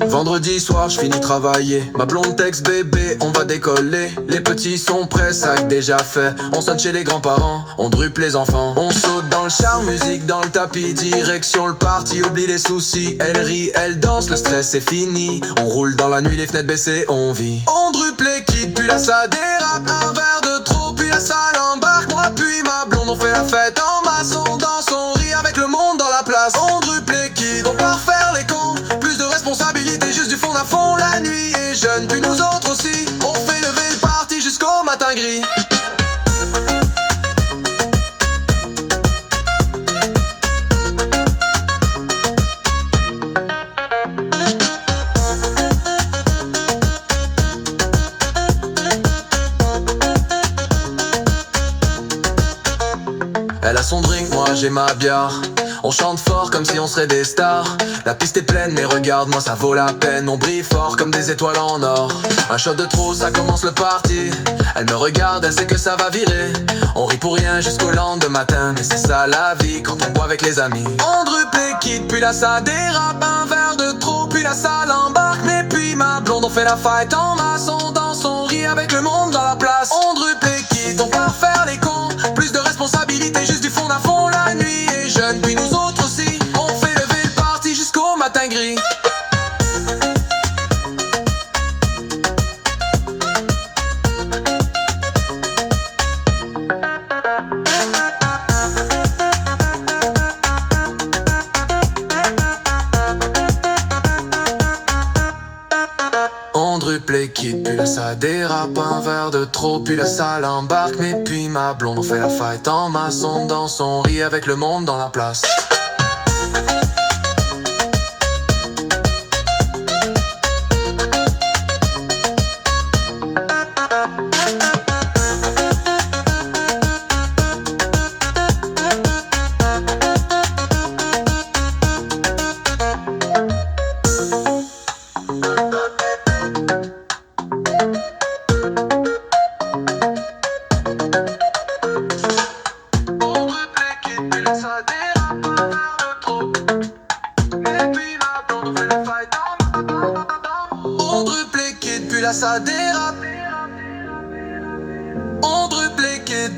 Vendredi soir, je finis de travailler. Ma blonde texte bébé, on va décoller. Les petits sont prêts, sac déjà fait. On sonne chez les grands-parents, on drupe les enfants. On saute dans le char, musique dans le tapis. Direction le party, oublie les soucis. Elle rit, elle danse, le stress c'est fini. On roule dans la nuit, les fenêtres baissées, on vit. On drupe les kids, puis là ça dérape. Un verre de trop, puis la salle embarque. Moi puis ma blonde, on fait la fête en maçon. Dans son riz avec le monde dans la place. On drupe les kids, on part faire les cons. Plus de responsabilité, juste du fond à fond. La nuit est jeune, puis nous autres aussi. On fait lever le party jusqu'au matin gris. Elle a son drink, moi j'ai ma bière. On chante fort comme si on serait des stars. La piste est pleine mais regarde-moi ça vaut la peine. On brille fort comme des étoiles en or. Un shot de trop ça commence le party. Elle me regarde, elle sait que ça va virer. On rit pour rien jusqu'au lendemain matin. Mais c'est ça la vie quand on boit avec les amis. On drupe les kids, puis là ça dérape. Un verre de trop, puis la salle embarque. Mais puis ma blonde on fait la fight en maçon. Dans son riz avec le monde dans la place. On drupe les kids, on part faire les cons. Plus de responsabilité, juste du fond à fond. La nuit est jeune, puis nous autres aussi. On fait lever le party jusqu'au matin gris. On drupe les kids, puis là ça dérape. Un verre de trop, puis la salle embarque. Mais puis ma blonde, on fait la fight en maçon. Dans son riz avec le monde dans la place. On drupe les kids, puis là ça dérape. On drupe les kids.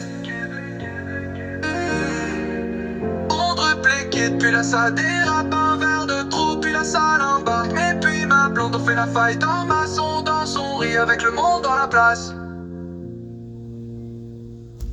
On drupe les kids, puis là ça dérape. Un verre de trop, puis la salle embarque. Et puis ma blonde, on fait la fight en maçon. Dans son riz avec le monde dans la place.